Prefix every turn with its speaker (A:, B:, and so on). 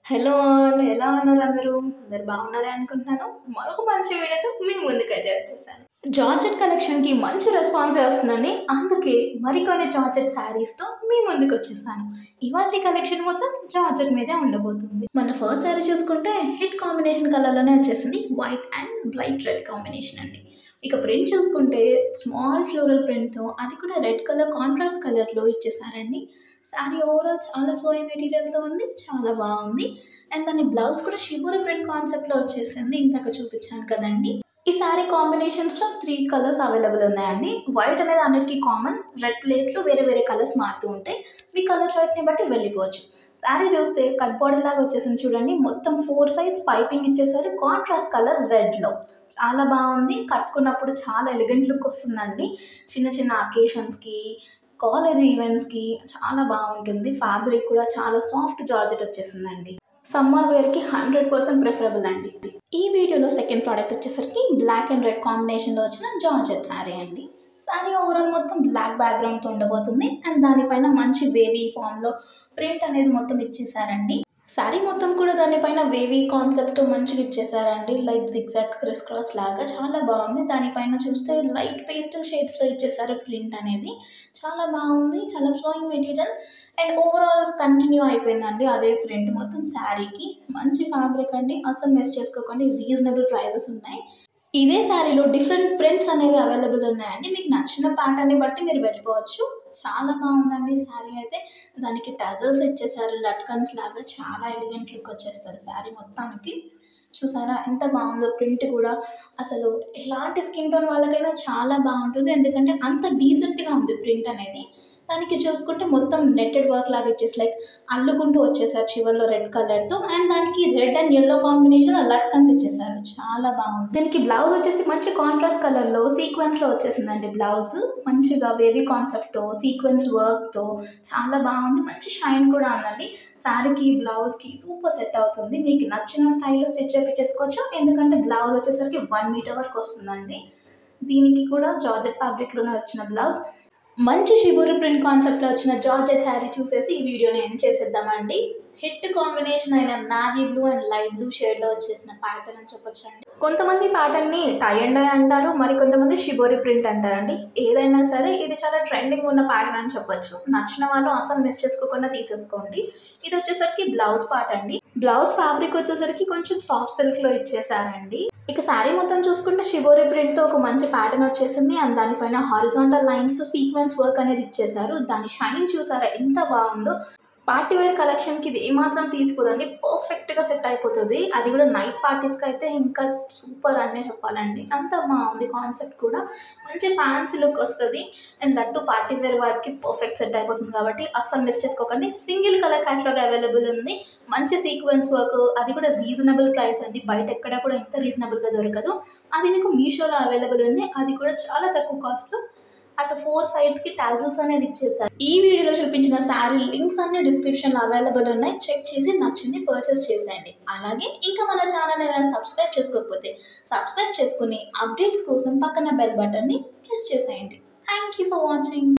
A: Hello all ఎలా ఉన్నారు అందరూ? అందరూ బాగున్నారని అనుకుంటున్నాను. మరొక మంచి వీడియోతో మీ ముందుకైతే వచ్చేసాను. జార్జెట్ కలెక్షన్‌కి మంచి రెస్పాన్సే వస్తుందండి. అందుకే మరికొన్ని జార్జెట్ శారీస్‌తో మీ ముందుకొచ్చేసాను. ఇవాల్టి కలెక్షన్ మొత్తం జార్జెట్ మీదే ఉండబోతుంది. మన ఫస్ట్ శారీ చూసుకుంటే హిట్ కాంబినేషన్ కలర్‌లోనే వచ్చేసింది. White and bright red combination అండి. ఇక ప్రింట్ చూసుకుంటే స్మాల్ ఫ్లోరల్ ప్రింట్‌తో అది కూడా రెడ్ కలర్ కాంట్రాస్ట్ కలర్‌లో ఇచ్చేసారండి. శారీ ఓవరాల్ చాలా ఫ్లోయింగ్ మెటీరియల్‌తో ఉంది. చాలా బాగుంది. అండ్ దాని బ్లౌజ్ కూడా షిబోరి ప్రింట్ కాన్సెప్ట్‌లో వచ్చేసింది. ఇందాక చూపించాను కదండీ! ఈ శారీ కాంబినేషన్స్‌లో 3 కలర్స్ అవైలబుల్ ఉన్నాయండి. వైట్ అనేది అన్నిటికి కామన్. రెడ్ ప్లేస్‌లో వేరే వేరే కలర్స్ మారుతూ ఉంటాయి. మీ కలర్ చాయిస్‌ని బట్టి వెళ్ళిపోవచ్చు. శారీ చూస్తే కట్ బోర్డర్ లాగా వచ్చేసింది చూడండి. మొత్తం 4 సైడ్స్ పైపింగ్ ఇచ్చేసారు. కాంట్రాస్ట్ కలర్ రెడ్‌లో. చాలా బాగుంది. కట్టుకున్నప్పుడు చాలా ఎలిగెంట్ లుక్ వస్తుందండి. చిన్న చిన్న అకేషన్స్‌కి, కాలేజ్ ఈవెంట్స్‌కి చాలా బాగుంటుంది. ఫ్యాబ్రిక్ కూడా చాలా సాఫ్ట్ జార్జెట్ వచ్చేసిందండి. సమ్మర్ వేర్‌కి 100% ప్రిఫరబుల్ అండి. ఈ వీడియోలో సెకండ్ ప్రోడక్ట్ వచ్చేసరికి బ్లాక్ అండ్ రెడ్ కాంబినేషన్‌లో వచ్చిన జార్జెట్ శారీ అండి. శారీ ఓవరాల్ మొత్తం బ్లాక్ బ్యాక్‌గ్రౌండ్‌తో ఉండబోతుంది. అండ్ దానిపైన మంచి వేవీ ఫామ్‌లో ప్రింట్ అనేది మొత్తం ఇచ్చేసారండి. శారీ మొత్తం కూడా దానిపైన వేవీ కాన్సెప్ట్‌తో మంచిగా ఇచ్చేసారండి. లైక్ జిగ్‌జాగ్, క్రిస్ క్రాస్ లాగా చాలా బాగుంది. దానిపైన చూస్తే లైట్ పేస్టల్ షేడ్స్‌లో ఇచ్చేసారు ప్రింట్ అనేది. చాలా బాగుంది. చాలా flowing material and overall continue అయిపోయిందండి అదే ప్రింట్ మొత్తం శారీకి. మంచి ఫ్యాబ్రిక్ అండి. అసలు మిస్ చేసుకోకండి. రీజనబుల్ ప్రైజెస్ ఉన్నాయి. ఇదే శారీలో డిఫరెంట్ ప్రింట్స్ అనేవి అవైలబుల్ ఉన్నాయండి. మీకు నచ్చిన ప్యాటర్న్‌ని బట్టి మీరు వెళ్ళిపోవచ్చు. చాలా బాగుందండి శారీ అయితే. దానికి టజల్స్ ఇచ్చేసారు లట్కన్స్ లాగా. చాలా ఎలిగెంట్ లుక్ వచ్చేస్తది శారీ మొత్తానికి. చూసారా ఎంత బాగుందో ప్రింట్ కూడా. అసలు ఎలాంటి స్కిన్ టోన్ వాళ్ళకైనా చాలా బాగుంటుంది. ఎందుకంటే అంత డీసెంట్‌గా ఉంది ప్రింట్ అనేది. దానికి చూసుకుంటే మొత్తం నెట్టెడ్ వర్క్ లాగా ఇచ్చేసి లైక్ అల్లుకుంటూ వచ్చేసారు చివర్లో రెడ్ కలర్‌తో. అండ్ దానికి రెడ్ అండ్ యెల్లో కాంబినేషన్‌లో లట్కన్స్ ఇచ్చేసారు. చాలా బాగుంది. దీనికి బ్లౌజ్ వచ్చేసి మంచి కాంట్రాస్ట్ కలర్‌లో సీక్వెన్స్‌లో వచ్చేసిందండి బ్లౌజ్. మంచిగా వేవీ కాన్సెప్ట్‌తో, సీక్వెన్స్ వర్క్‌తో చాలా బాగుంది. మంచి షైన్ కూడా ఉందండి. శారీకి, బ్లౌజ్‌కి సూపర్ సెట్ అవుతుంది. మీకు నచ్చిన స్టైల్‌లో స్టిచ్ చేపించేసుకోవచ్చు. ఎందుకంటే బ్లౌజ్ వచ్చేసరికి 1 మీటర్ వరకు వస్తుందండి. దీనికి కూడా జార్జెట్ ఫ్యాబ్రిక్‌లోనే వచ్చిన బ్లౌజ్. మంచి షిబోరి ప్రింట్ కాన్సెప్ట్‌లో వచ్చిన జార్జెట్ శారీ చూసేసి ఈ వీడియోని ఎండ్ చేసేద్దామండి. హిట్ కాంబినేషన్ అయిన navy blue and light blue షేడ్‌లో వచ్చేసిన ప్యాటర్న్ అని చెప్పొచ్చండి. కొంతమంది ప్యాటర్న్‌ని టై అండ్ డై అంటారు. కొంతమంది షిబోరి ప్రింట్ అంటారండి. ఏదైనా సరే ఇది చాలా ట్రెండింగ్ ఉన్న ప్యాటర్న్ అని చెప్పొచ్చు. నచ్చిన వాళ్ళు అసలు మిస్ చేసుకోకుండా తీసేసుకోండి. ఇది వచ్చేసరికి బ్లౌజ్ పార్ట్ అండి. బ్లౌజ్ ఫ్యాబ్రిక్ వచ్చేసరికి కొంచెం సాఫ్ట్ సిల్క్‌లో ఇచ్చేసారండి. ఇక శారీ మొత్తం చూసుకుంటే షిబోరి ప్రింట్‌తో ఒక మంచి ప్యాటర్న్ వచ్చేసింది. అండ్ దానిపైన హారిజాంటల్ లైన్స్‌తో సీక్వెన్స్ వర్క్ అనేది ఇచ్చేసారు. దాని షైన్ చూసారా ఎంత బాగుందో. పార్టీ వేర్ కలెక్షన్‌కి ఇది ఏమాత్రం తీసిపోదండి. పర్ఫెక్ట్‌గా సెట్ అయిపోతది. అది కూడా నైట్ పార్టీస్‌కి అయితే ఇంకా సూపర్ అనే చెప్పాలండి. అంత బాగుంది కాన్సెప్ట్ కూడా. మంచి ఫ్యాన్సీ లుక్ వస్తది. And that too party wear వారికి పర్ఫెక్ట్ సెట్ అయిపోతుంది కాబట్టి అస్సలు మిస్ చేసుకోకండి. సింగిల్ కలర్ క్యాటలాగ్ అవైలబుల్ ఉంది. మంచి సీక్వెన్స్ వర్క్ అది కూడా రీజనబుల్ ప్రైస్ అండి. బయట ఎక్కడ కూడా ఇంత రీజనబుల్‌గా దొరకదు. అది మీకు మీషోలో అవైలబుల్ ఉంది. అది కూడా చాలా తక్కువ కాస్ట్‌లో. అటు 4 సైడ్స్‌కి టాజిల్స్ అనేది ఇచ్చేసారు. ఈ వీడియోలో చూపించిన శారీ లింక్స్ అన్ని డిస్క్రిప్షన్‌లో అవైలబుల్ ఉన్నాయి. చెక్ చేసి నచ్చింది పర్చేస్ చేసేయండి. అలాగే ఇంకా మన ఛానల్ ఎవరైనా సబ్స్క్రైబ్ చేసుకోకపోతే సబ్స్క్రైబ్ చేసుకొని అప్డేట్స్ కోసం పక్కన బెల్ బటన్‌ని ప్రెస్ చేసేయండి. Thank you for watching.